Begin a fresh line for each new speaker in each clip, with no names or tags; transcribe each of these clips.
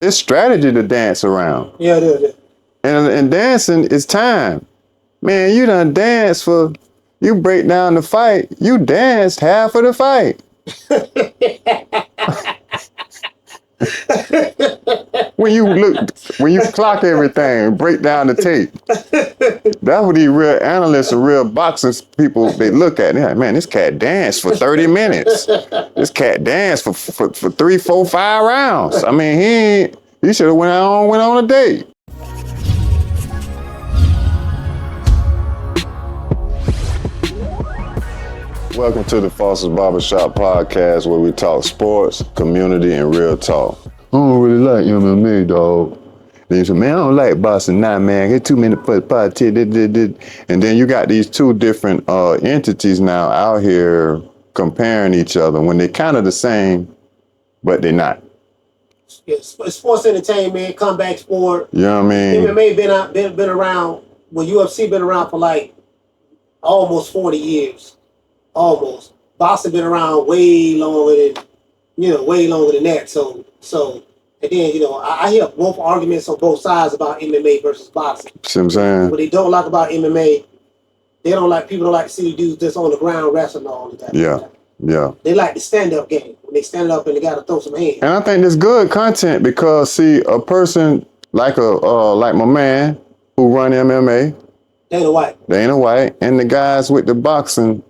It's strategy to dance around.
Yeah, it is.
And dancing is time. Man, you done danced for, you break down the fight, you danced half of the fight. when you clock everything, break down the tape. That's what these real analysts and real boxing people, they look at. They're like, man, this cat danced for 30 minutes. This cat danced for 3, 4, 5 rounds. I mean, he should have went on a date. Welcome to the Foster's Barbershop podcast, where we talk sports, community, and real talk. I don't really like MMA, dog. Then you say, man, I don't like boxing now, man. Get too many politics. And then you got these two different entities now out here comparing each other when they're kind of the same, but they're not.
Yeah, sports entertainment, comeback sport.
You know what I mean?
MMA been around. Well, UFC been around for like almost 40 years. Almost. Boxing been around way longer than that. So, and then, I hear both arguments on both sides about MMA versus boxing.
See what I'm saying?
What they don't like about MMA, people don't like to see dudes just on the ground wrestling all the time.
Yeah.
They like the stand-up game. When they stand up and they got to throw some hands.
And I think it's good content because, see, a person like my man who run MMA,
Dana White,
and the guys with the boxing,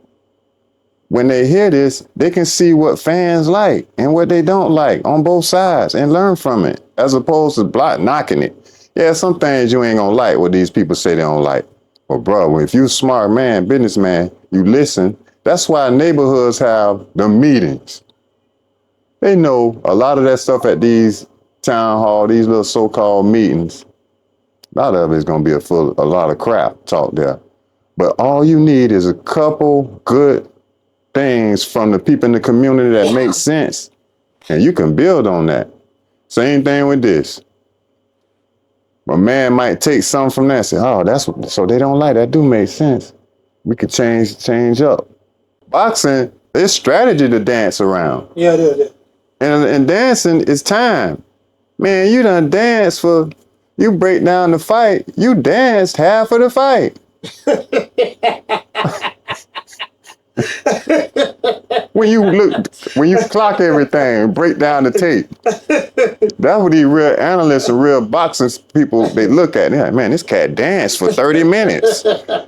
when they hear this, they can see what fans like and what they don't like on both sides and learn from it, as opposed to knocking it. Yeah, some things you ain't gonna like what these people say they don't like. Well, bro, if you a smart man, businessman, you listen. That's why neighborhoods have the meetings. They know a lot of that stuff at these town hall, these little so-called meetings. A lot of it is gonna be a lot of crap talk there. But all you need is a couple good things from the people in the community that make sense, and you can build on that. Same thing with this. A man might take something from that and say, oh, so they don't like that. Do make sense. We could change up. Boxing, it's strategy to dance around.
Yeah, it is.
And dancing is time. Man, you done danced for, you break down the fight, you danced half of the fight. when you clock everything, break down the tape. That's what these real analysts and real boxing people, they look at. They're like, man, this cat danced for 30 minutes.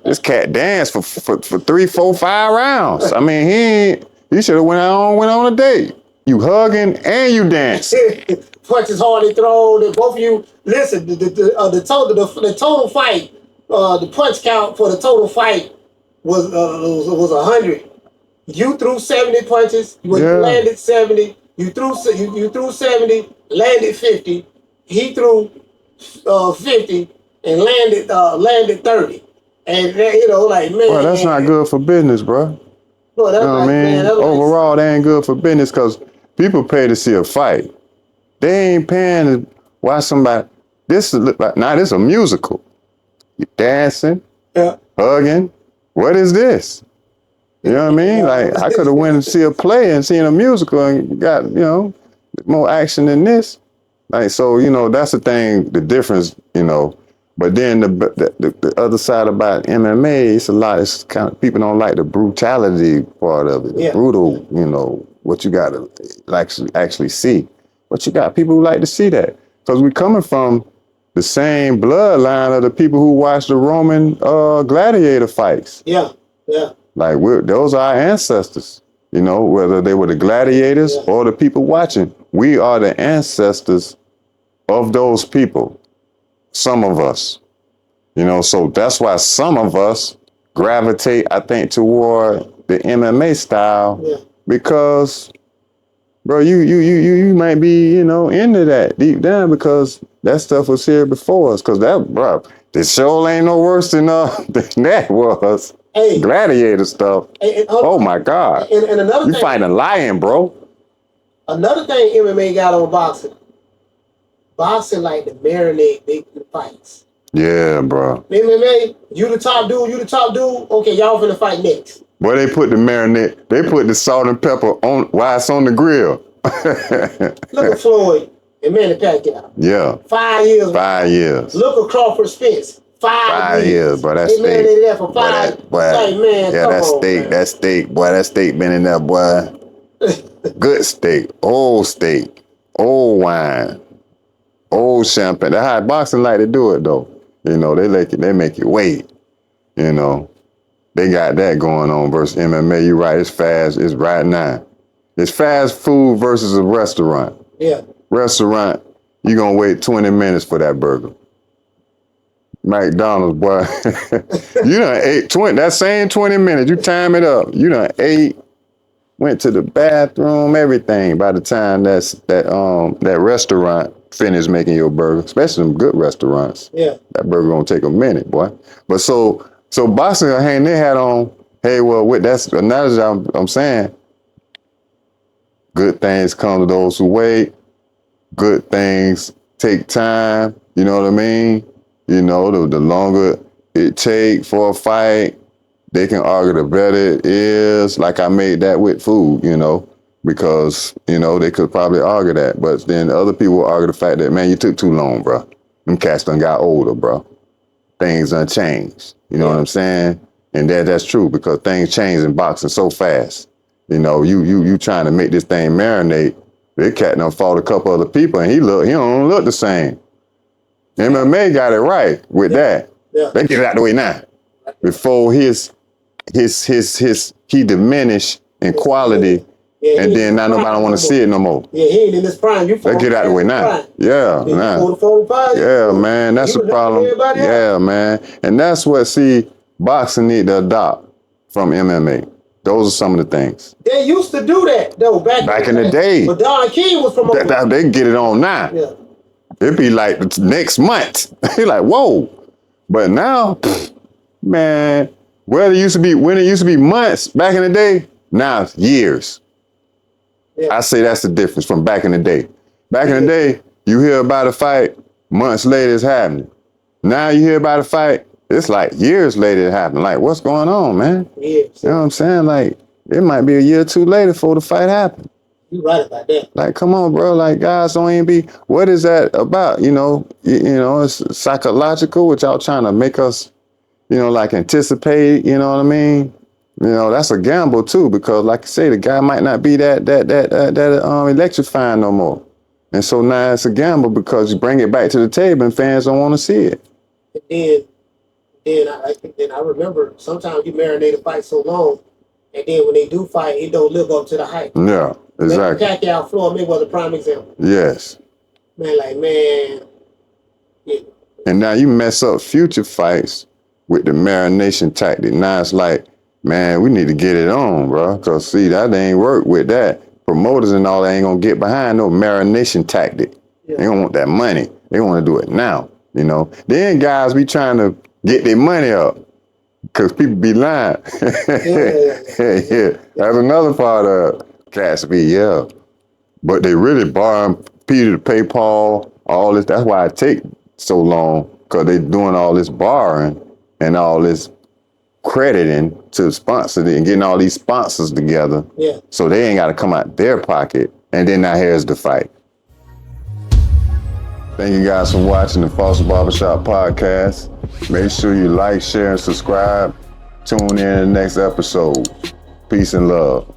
This cat danced for 3, 4, 5 rounds. I mean, he should have went on a date. You hugging and you dancing.
Punches hardly thrown. Both of you, listen, the total fight, the punch count for the total fight was 100. You threw 70 punches. You landed 70. You threw 70, landed 50. He threw 50 and landed 30. And man.
Well, that's not good for business, bro.
Well, that's
what I mean? Overall, they ain't good for business because people pay to see a fight. They ain't paying to watch somebody. This is a musical. You dancing, hugging. What is this? You know what I mean? Like, I could have went and see a play and seen a musical and got, more action than this. Like, so, that's the thing, the difference, But then the other side about MMA, it's kind of, people don't like the brutality part of it. The brutal, what you got to actually see. But you got people who like to see that. Because we're coming from the same bloodline of the people who watched the Roman gladiator fights.
Yeah.
Like, those are our ancestors, whether they were the gladiators or the people watching. We are the ancestors of those people, some of us. So that's why some of us gravitate, I think, toward the MMA style, because, bro, you might be, into that deep down because that stuff was here before us. Because the show ain't no worse than that was.
Hey,
gladiator stuff. Oh my God.
And another
you
thing,
fighting a lion, bro.
Another thing MMA got on boxing. Boxing like to marinate big fights.
Yeah, bro.
MMA, you the top dude. Okay, y'all finna fight next.
Boy, they put the marinade, they put the salt and pepper on while it's on the grill.
Look at Floyd. and Manny Pacquiao.
Yeah.
5 years.
5 years.
Look at Crawford Spence. 5 years.
But that
they
steak.
marinated that for 5. Like, man,
yeah,
come
that
on,
steak,
man.
that steak, boy, that steak been in there, boy. Good steak, old wine, old champagne. That's how boxing like to do it, though. You know, they make you wait. You know, they got that going on versus MMA. You right, it's fast. It's right now. It's fast food versus a restaurant.
Yeah.
Restaurant, you gonna wait 20 minutes for that burger. McDonald's, boy, you done ate 20. That same 20 minutes, you time it up. You done ate, went to the bathroom, everything. By the time that restaurant finished making your burger, especially them good restaurants,
yeah,
that burger gonna take a minute, boy. But so boxing hang their hat on. Hey, well, that's another job. I'm saying, good things come to those who wait. Good things take time. You know what I mean? You know, the longer it take for a fight, they can argue the better it is. Like I made that with food, you know, because, you know, they could probably argue that. But then other people argue the fact that, man, you took too long, bro. Them cats done got older, bro. Things done changed. You know what I'm saying? And that's true because things change in boxing so fast. You know, you trying to make this thing marinate. That cat done fought a couple other people and he don't look the same. MMA got it right with that.
Yeah.
They get it out the way now. Before he diminished in quality, and then now nobody want to see it no more.
Yeah, he ain't in his prime. You
they get it out the way now. Yeah, yeah, man, that's the problem. Yeah, man, and that's what boxing need to adopt from MMA. Those are some of the things.
They used to do that though back
in the day.
But Don King was from
they get it on now.
Yeah.
It'd be like next month. You're like, whoa. But now, man, when it used to be months back in the day, now it's years. Yeah. I say that's the difference from back in the day. Back in the day, you hear about a fight, months later it's happening. Now you hear about a fight, it's like years later it happened. Like, what's going on, man?
Yes.
You know what I'm saying? Like, it might be a year or two later before the fight happened.
You right about that.
Like, come on, bro. Like, guys don't even be. What is that about? You know, it's psychological, which y'all trying to make us, you know, like anticipate. You know what I mean? You know, that's a gamble too, because like I say, the guy might not be that electrifying no more. And so now it's a gamble because you bring it back to the table and fans don't want to see it.
And then I remember sometimes you marinate a fight so long, and then when they do fight, it don't live up to the hype.
Yeah. Exactly.
Pacquiao Floyd Mayweather, a prime example.
Yes.
Man. Yeah.
And now you mess up future fights with the marination tactic. Now it's like, man, we need to get it on, bro. Because, see, that ain't work with that. Promoters and all that ain't going to get behind no marination tactic. Yeah. They don't want that money. They want to do it now, you know. Then guys be trying to get their money up because people be lying. Yeah. That's another part of cats be, yeah. But they really borrowing Peter to pay Paul, all this. That's why it take so long, because they doing all this borrowing and all this crediting to sponsor it and getting all these sponsors together.
Yeah. So
they ain't got to come out their pocket. And then now here's the fight. Thank you guys for watching the Foster Barbershop podcast. Make sure you like, share, and subscribe. Tune in to the next episode. Peace and love.